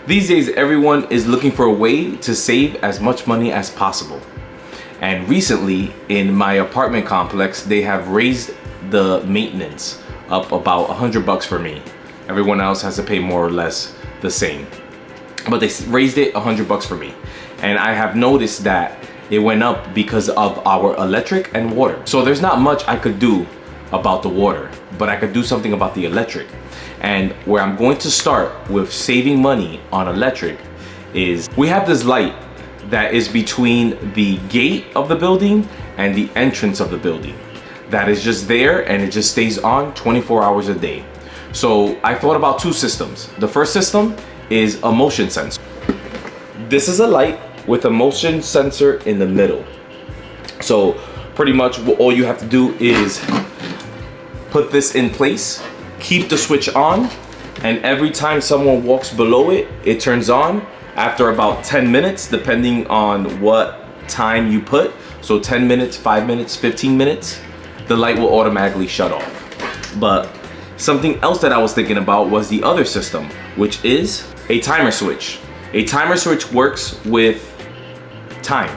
These days, everyone is looking for a way to save as much money as possible. And recently, in my apartment complex, they have raised the maintenance up about $100 for me. Everyone else has to pay more or less the same. But they raised it $100 for me. And I have noticed that it went up because of our electric and water. So there's not much I could do about the water, but I could do something about the electric. And where I'm going to start with saving money on electric is we have this light that is between the gate of the building and the entrance of the building. That is just there and it just stays on 24 hours a day. So I thought about two systems. The first system is a motion sensor. This is a light with a motion sensor in the middle. So pretty much all you have to do is put this in place, keep the switch on, and every time someone walks below it, it turns on after about 10 minutes, depending on what time you put. So 10 minutes, 5 minutes, 15 minutes, the light will automatically shut off. But something else that I was thinking about was the other system, which is a timer switch. A timer switch works with time.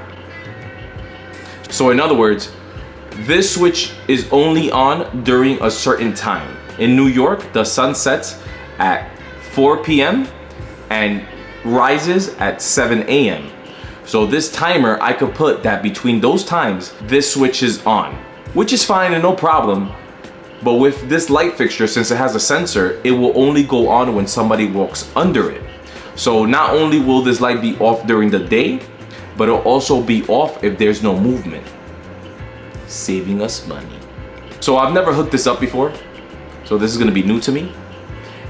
So in other words, this switch is only on during a certain time. In New York, the sun sets at 4 p.m. and rises at 7 a.m. So this timer, I could put that between those times, this switch is on, which is fine and no problem. But with this light fixture, since it has a sensor, it will only go on when somebody walks under it. So not only will this light be off during the day, but it'll also be off if there's no movement, saving us money. So I've never hooked this up before, so this is gonna be new to me.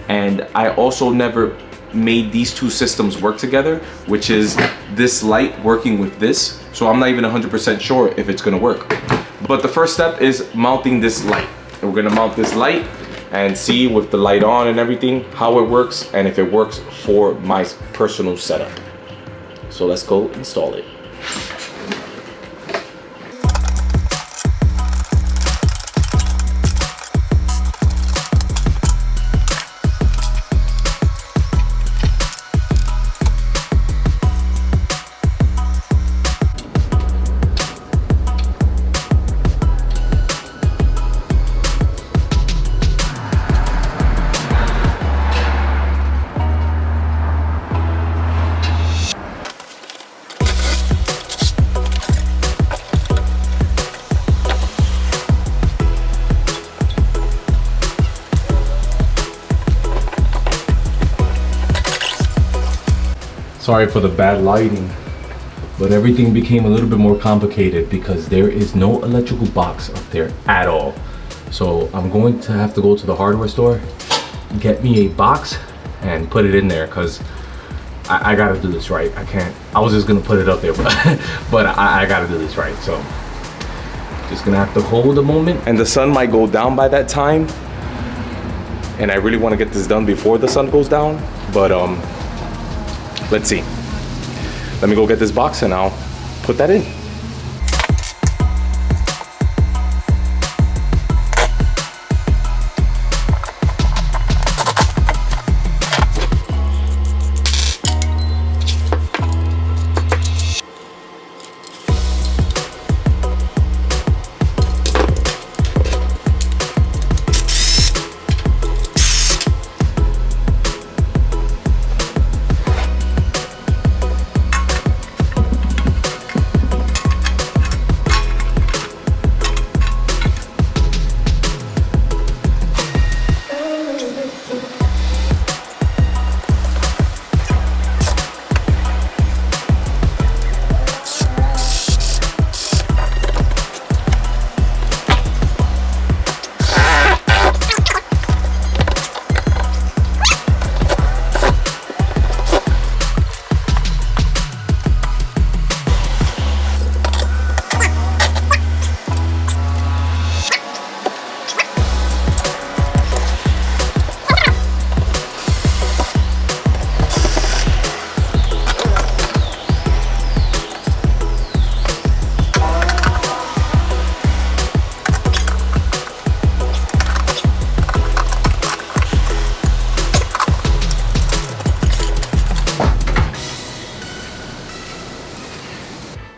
And I also never made these two systems work together, which is this light working with this. So I'm not even 100% sure if it's gonna work. But the first step is mounting this light. And we're gonna mount this light and see with the light on and everything how it works and if it works for my personal setup. So let's go install it. Sorry for the bad lighting, but everything became a little bit more complicated because there is no electrical box up there at all. So I'm going to have to go to the hardware store, get me a box and put it in there because I gotta do this right. I was just gonna put it up there, but I gotta do this right. So just gonna have to hold a moment. And the sun might go down by that time. And I really wanna get this done before the sun goes down, but let's see. Let me go get this box and I'll put that in.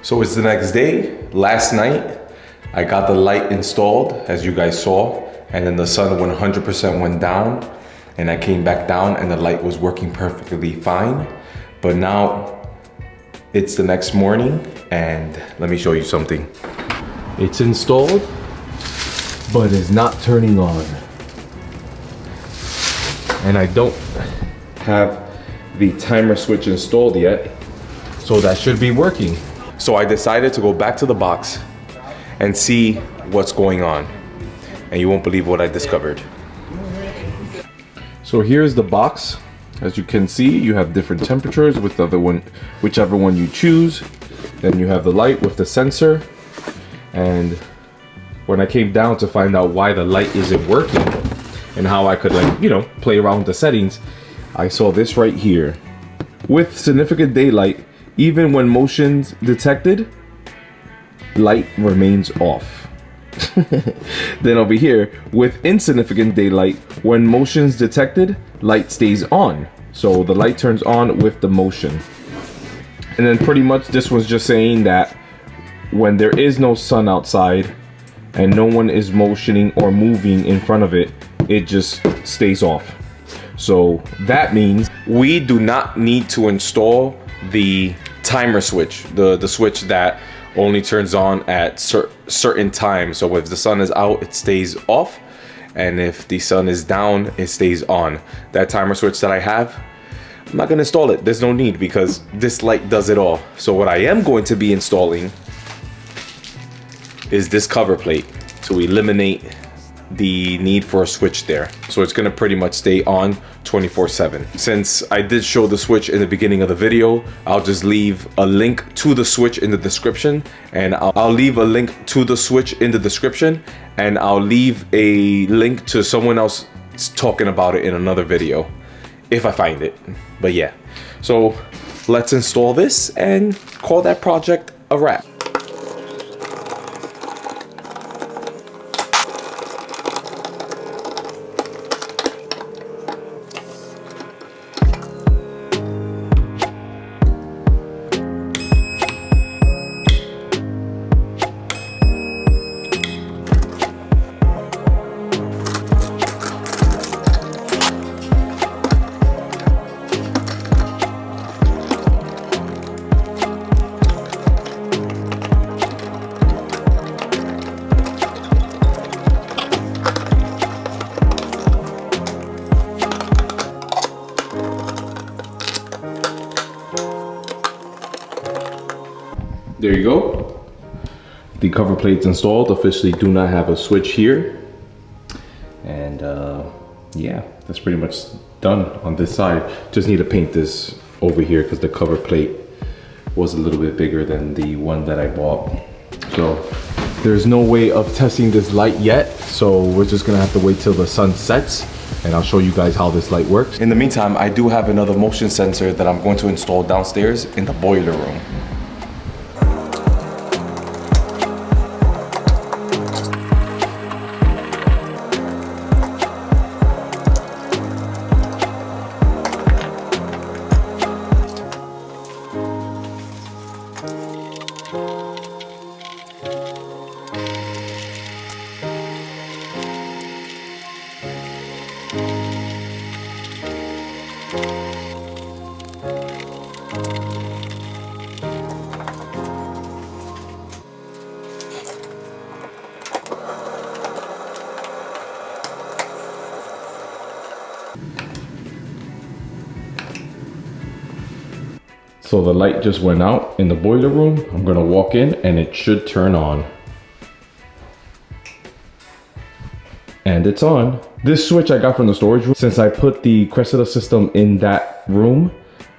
So it's the next day. Last night, I got the light installed, as you guys saw, and then the sun 100% went down, and I came back down and the light was working perfectly fine. But now it's the next morning, and let me show you something. It's installed, but it's not turning on. And I don't have the timer switch installed yet, so that should be working. So I decided to go back to the box and see what's going on. And you won't believe what I discovered. So here's the box. As you can see, you have different temperatures with the other one, whichever one you choose. Then you have the light with the sensor. And when I came down to find out why the light isn't working and how I could, like, you know, play around with the settings, I saw this right here. With significant daylight, even when motion's detected, light remains off. Then over here, with insignificant daylight, when motion's detected, light stays on. So the light turns on with the motion. And then pretty much this was just saying that when there is no sun outside and no one is motioning or moving in front of it, it just stays off. So that means we do not need to install the timer switch, the switch that only turns on at certain times. So if the sun is out, it stays off, and if the sun is down, it stays on. That timer switch that I have, I'm not gonna install it. There's no need, because this light does it all. So what I am going to be installing is this cover plate to eliminate the need for a switch there. So it's gonna pretty much stay on 24/7. Since I did show the switch in the beginning of the video, I'll just leave a link to the switch in the description, and I'll leave a link to the switch in the description, and I'll leave a link to someone else talking about it in another video, if I find it. But yeah, so let's install this and call that project a wrap. There you go. The cover plate's installed. Officially do not have a switch here. And yeah, that's pretty much done on this side. Just need to paint this over here because the cover plate was a little bit bigger than the one that I bought. So there's no way of testing this light yet. So we're just gonna have to wait till the sun sets, and I'll show you guys how this light works. In the meantime, I do have another motion sensor that I'm going to install downstairs in the boiler room. So the light just went out in the boiler room. I'm gonna walk in and it should turn on. And it's on. This switch I got from the storage room. Since I put the Cressida system in that room,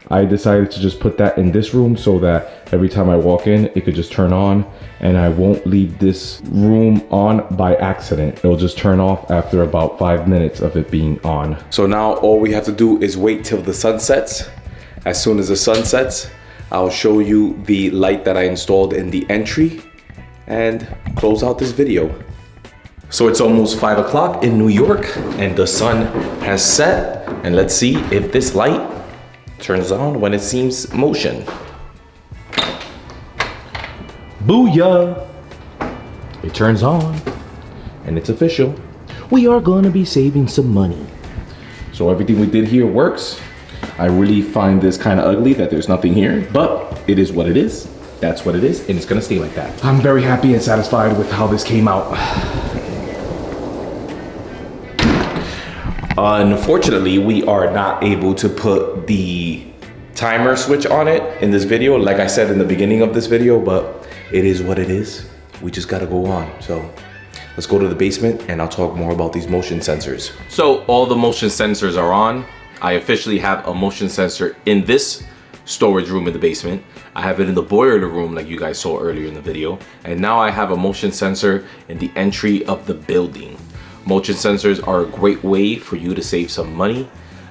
I decided to just put that in this room so that every time I walk in, it could just turn on, and I won't leave this room on by accident. It'll just turn off after about 5 minutes of it being on. So now all we have to do is wait till the sun sets. As soon as the sun sets, I'll show you the light that I installed in the entry and close out this video. So it's almost 5 o'clock in New York and the sun has set, and let's see if this light turns on when it seems motion. Booyah! It turns on and it's official. We are gonna be saving some money. So everything we did here works. I really find this kind of ugly that there's nothing here, but it is what it is. That's what it is, and it's gonna stay like that. I'm very happy and satisfied with how this came out. Unfortunately, we are not able to put the timer switch on it in this video, like I said in the beginning of this video, but it is what it is. We just gotta go on. So let's go to the basement and I'll talk more about these motion sensors. So all the motion sensors are on. I officially have a motion sensor in this storage room in the basement. I have it in the boiler room like you guys saw earlier in the video. And now I have a motion sensor in the entry of the building. Motion sensors are a great way for you to save some money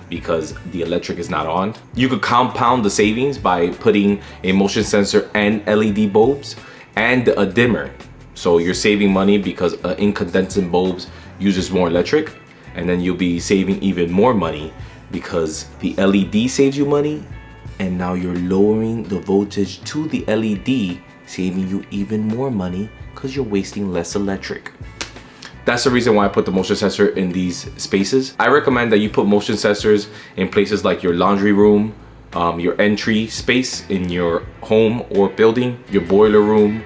because the electric is not on. You could compound the savings by putting a motion sensor and LED bulbs and a dimmer. So you're saving money because incandescent bulbs uses more electric, and then you'll be saving even more money because the LED saves you money, and now you're lowering the voltage to the LED, saving you even more money because you're wasting less electric. That's the reason why I put the motion sensor in these spaces. I recommend that you put motion sensors in places like your laundry room, your entry space in your home or building, your boiler room,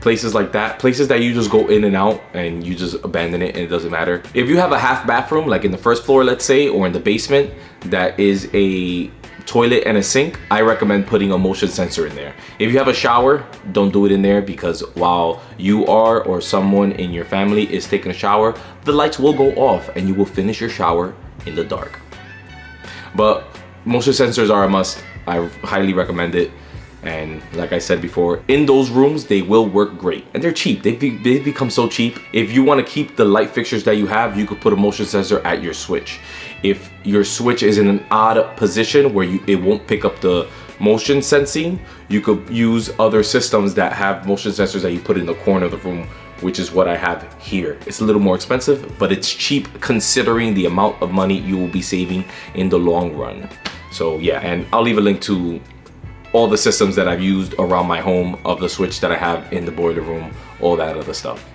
places like that, places that you just go in and out and you just abandon it and it doesn't matter. If you have a half bathroom, like in the first floor, let's say, or in the basement, that is a toilet and a sink, I recommend putting a motion sensor in there. If you have a shower, don't do it in there because while you are or someone in your family is taking a shower, the lights will go off and you will finish your shower in the dark. But motion sensors are a must. I highly recommend it. And like I said before, in those rooms, they will work great. And they're cheap. They've become so cheap. If you want to keep the light fixtures that you have, you could put a motion sensor at your switch. If your switch is in an odd position where it won't pick up the motion sensing, you could use other systems that have motion sensors that you put in the corner of the room, which is what I have here. It's a little more expensive, but it's cheap considering the amount of money you will be saving in the long run. So yeah, and I'll leave a link to all the systems that I've used around my home, of the switch that I have in the boiler room, all that other stuff.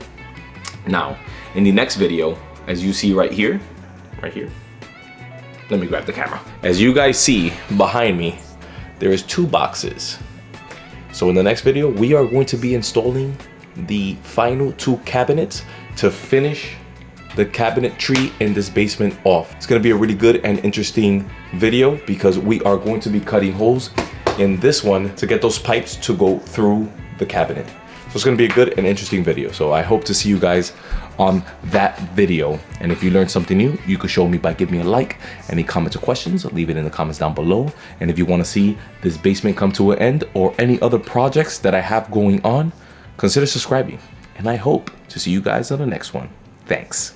Now, in the next video, as you see right here, let me grab the camera. As you guys see behind me, there is 2 boxes. So in the next video, we are going to be installing the final 2 cabinets to finish the cabinetry in this basement off. It's gonna be a really good and interesting video because we are going to be cutting holes in this one to get those pipes to go through the cabinet. So it's gonna be a good and interesting video. So I hope to see you guys on that video. And if you learned something new, you could show me by giving me a like. Any comments or questions, leave it in the comments down below. And if you wanna see this basement come to an end or any other projects that I have going on, consider subscribing. And I hope to see you guys on the next one. Thanks.